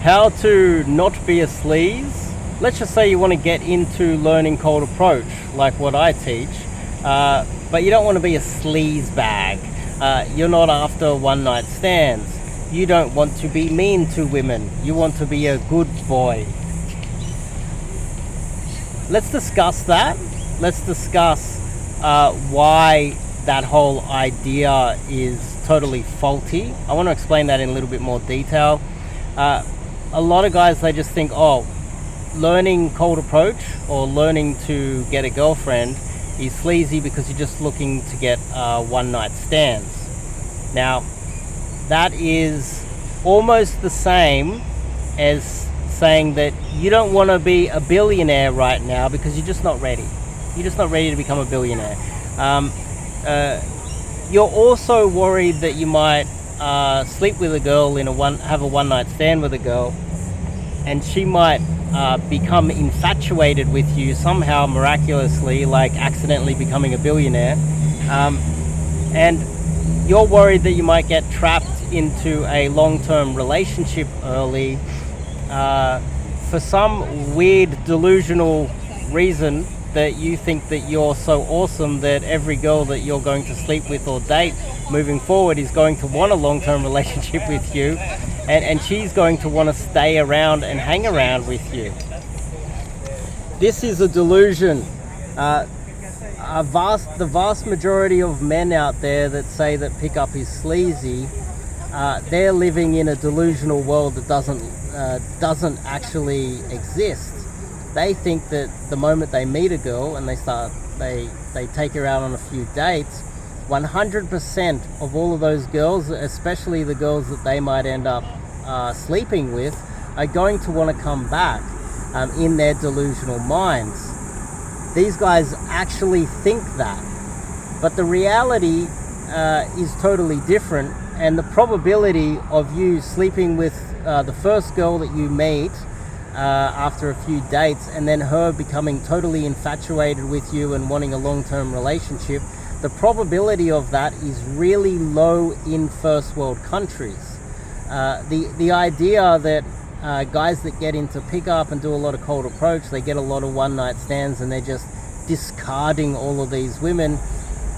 how to not be a sleaze. Let's just say you want to get into learning cold approach, like what I teach, but you don't want to be a sleaze bag. You're not after one night stands. You don't want to be mean to women. You want to be a good boy. Let's discuss that. Let's discuss why that whole idea is totally faulty. I want to explain that in a little bit more detail. A lot of guys, they just think, oh, learning cold approach or learning to get a girlfriend is sleazy because you're just looking to get one night stands. Now, that is almost the same as saying that you don't want to be a billionaire right now because you're just not ready. You're just not ready to become a billionaire. You're also worried that you might sleep with a girl have a one night stand with a girl, and she might become infatuated with you somehow miraculously, like accidentally becoming a billionaire, and you're worried that you might get trapped into a long-term relationship early for some weird delusional reason that you think that you're so awesome that every girl that you're going to sleep with or date moving forward is going to want a long-term relationship with you, and she's going to want to stay around and hang around with you. This is a delusion. The vast majority of men out there that say that pickup is sleazy, they're living in a delusional world that doesn't actually exist. They think that the moment they meet a girl and they take her out on a few dates, 100% of all of those girls, especially the girls that they might end up sleeping with, are going to want to come back in their delusional minds. These guys actually think that, but the reality is totally different, and the probability of you sleeping with the first girl that you meet after a few dates and then her becoming totally infatuated with you and wanting a long-term relationship, the probability of that is really low in first world countries. The idea that guys that get into pickup and do a lot of cold approach, they get a lot of one night stands and they're just discarding all of these women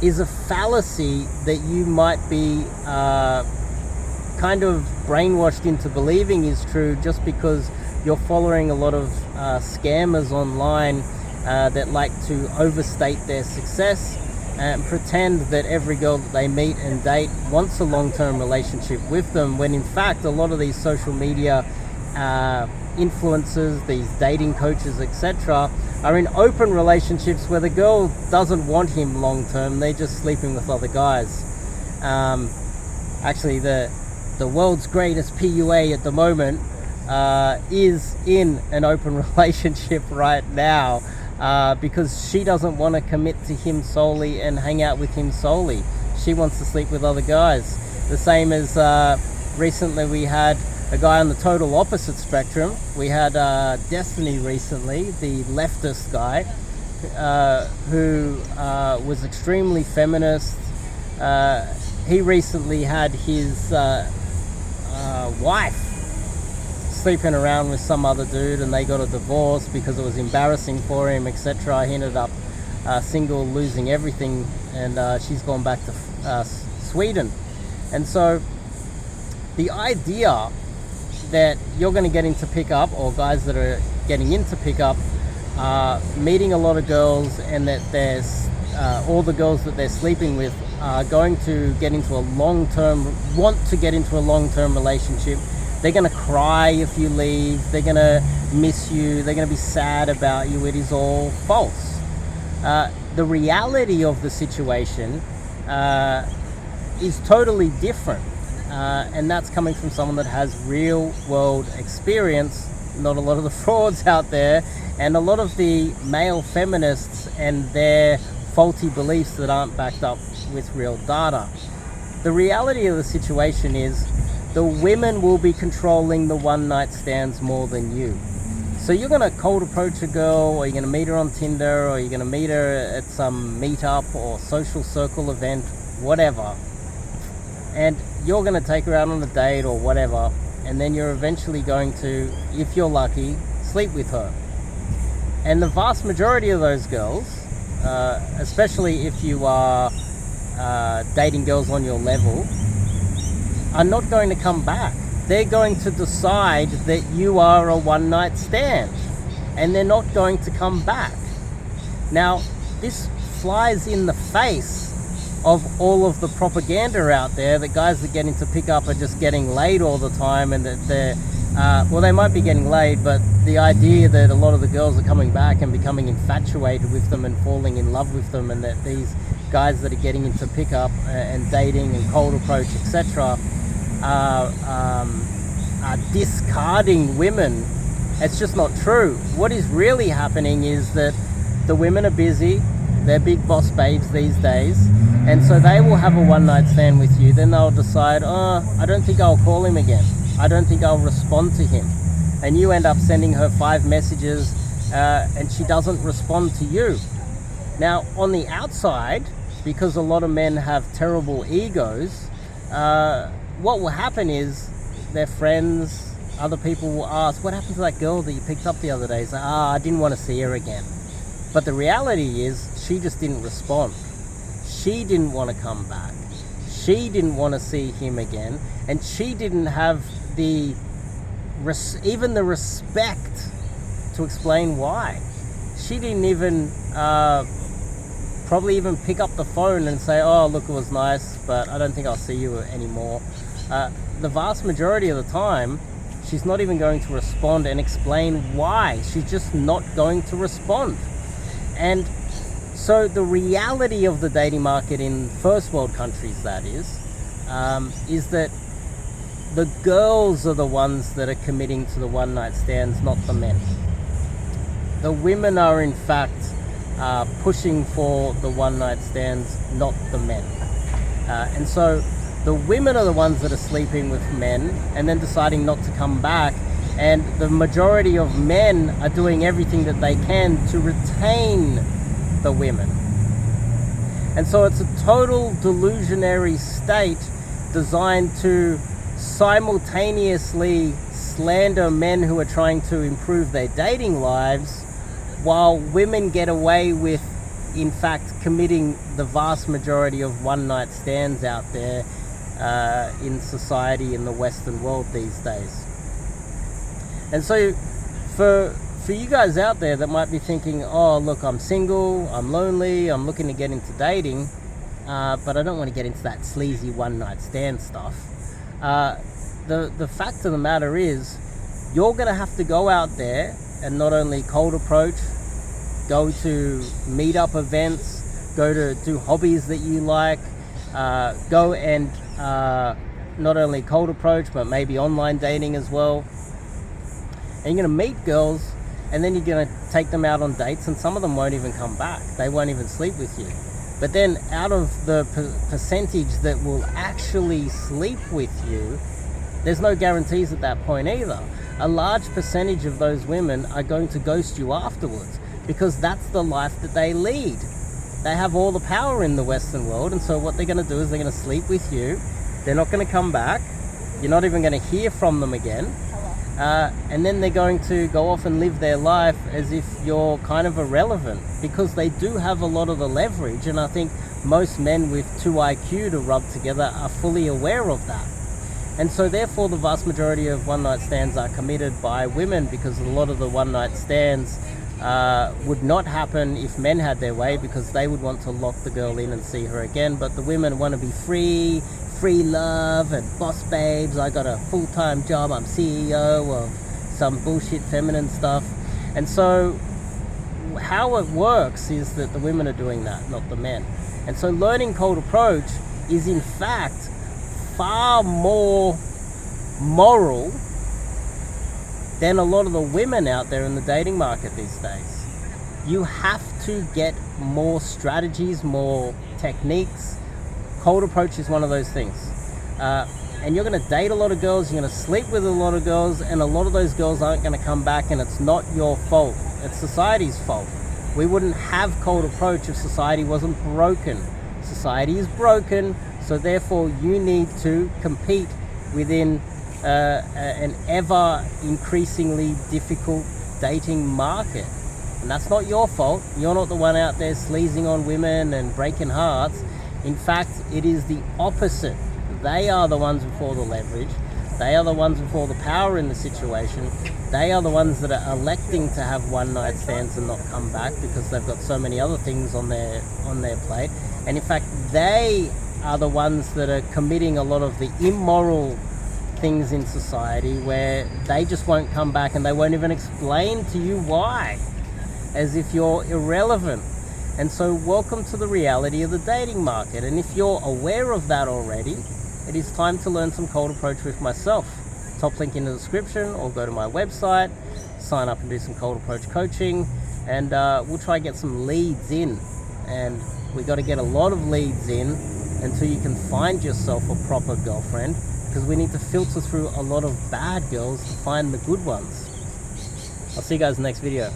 is a fallacy that you might be kind of brainwashed into believing is true just because you're following a lot of scammers online that like to overstate their success and pretend that every girl that they meet and date wants a long-term relationship with them, when in fact a lot of these social media influencers, these dating coaches, etc., are in open relationships where the girl doesn't want him long-term, they're just sleeping with other guys. Actually, the world's greatest PUA at the moment is in an open relationship right now because she doesn't want to commit to him solely and hang out with him solely. She wants to sleep with other guys. The same as recently we had a guy on the total opposite spectrum. We had Destiny recently, the leftist guy, who was extremely feminist. He recently had his wife sleeping around with some other dude, and they got a divorce because it was embarrassing for him, etc. He ended up single, losing everything, and she's gone back to Sweden. And so the idea that you're going to get into pickup, or guys that are getting into pickup, meeting a lot of girls, and that there's all the girls that they're sleeping with are going to get into a long-term relationship. They're going to cry if you leave. They're going to miss you. They're going to be sad about you. It is all false. The reality of the situation is totally different. And that's coming from someone that has real world experience, not a lot of the frauds out there, and a lot of the male feminists and their faulty beliefs that aren't backed up with real data. The reality of the situation is the women will be controlling the one night stands more than you. So you're going to cold approach a girl, or you're going to meet her on Tinder, or you're going to meet her at some meetup or social circle event, whatever, and you're going to take her out on a date or whatever, and then you're eventually going to, if you're lucky, sleep with her. And the vast majority of those girls, especially if you are dating girls on your level, are not going to come back. They're going to decide that you are a one-night stand, and they're not going to come back. Now, this flies in the face of all of the propaganda out there that guys that get into pickup are just getting laid all the time, and that they're well, they might be getting laid, but the idea that a lot of the girls are coming back and becoming infatuated with them and falling in love with them, and that these guys that are getting into pickup and dating and cold approach, etc., are discarding women, it's just not true. What is really happening is that the women are busy, they're big boss babes these days, and so they will have a one-night stand with you. Then they'll decide, oh, I don't think I'll call him again, I don't think I'll respond to him, and you end up sending her 5 messages and she doesn't respond to you. Now, on the outside, because a lot of men have terrible egos, what will happen is their friends, other people will ask, what happened to that girl that you picked up the other day? It's like, I didn't want to see her again. But the reality is, she just didn't respond. She didn't want to come back. She didn't want to see him again, and she didn't have even the respect to explain why. She didn't even probably even pick up the phone and say, oh, look, it was nice, but I don't think I'll see you anymore. The vast majority of the time, she's not even going to respond and explain why. She's just not going to respond. And so the reality of the dating market in first world countries, that is that the girls are the ones that are committing to the one-night stands, not the men. The women are in fact pushing for the one-night stands, not the men. And so the women are the ones that are sleeping with men and then deciding not to come back, and the majority of men are doing everything that they can to retain the women. And so it's a total delusionary state designed to simultaneously slander men who are trying to improve their dating lives, while women get away with, in fact, committing the vast majority of one-night stands out there in society in the Western world these days. And so for you guys out there that might be thinking, oh, look, I'm single, I'm lonely, I'm looking to get into dating, but I don't want to get into that sleazy one-night stand stuff. The fact of the matter is, you're going to have to go out there and not only cold approach, go to meetup events, go to do hobbies that you like, go and not only cold approach, but maybe online dating as well. And you're going to meet girls, and then you're going to take them out on dates, and some of them won't even come back. They won't even sleep with you. But then out of the percentage that will actually sleep with you, there's no guarantees at that point either. A large percentage of those women are going to ghost you afterwards, because that's the life that they lead. They have all the power in the Western world, and so what they're going to do is they're going to sleep with you. They're not going to come back. You're not even going to hear from them again. And then they're going to go off and live their life as if you're kind of irrelevant, because they do have a lot of the leverage, and I think most men with 2 IQ to rub together are fully aware of that. And so therefore the vast majority of one-night stands are committed by women, because a lot of the one-night stands would not happen if men had their way, because they would want to lock the girl in and see her again. But the women want to be free love and boss babes. I got a full-time job, I'm CEO of some bullshit feminine stuff. And so how it works is that the women are doing that, not the men. And so learning cold approach is in fact far more moral than a lot of the women out there in the dating market these days. You have to get more strategies, more techniques. Cold approach is one of those things. And you're going to date a lot of girls, you're going to sleep with a lot of girls, and a lot of those girls aren't going to come back, and it's not your fault. It's society's fault. We wouldn't have cold approach if society wasn't broken. Society is broken, so therefore you need to compete within an ever increasingly difficult dating market. And that's not your fault. You're not the one out there sleazing on women and breaking hearts. In fact, it is the opposite. They are the ones with all the leverage. They are the ones with all the power in the situation. They are the ones that are electing to have one night stands and not come back because they've got so many other things on their plate. And in fact, they are the ones that are committing a lot of the immoral things in society, where they just won't come back and they won't even explain to you why, as if you're irrelevant. And so welcome to the reality of the dating market. And if you're aware of that already, it is time to learn some cold approach with myself. Top link in the description, or go to my website, sign up and do some cold approach coaching, and we'll try and get some leads in. And we got to get a lot of leads in until you can find yourself a proper girlfriend, because we need to filter through a lot of bad girls to find the good ones. I'll see you guys in the next video.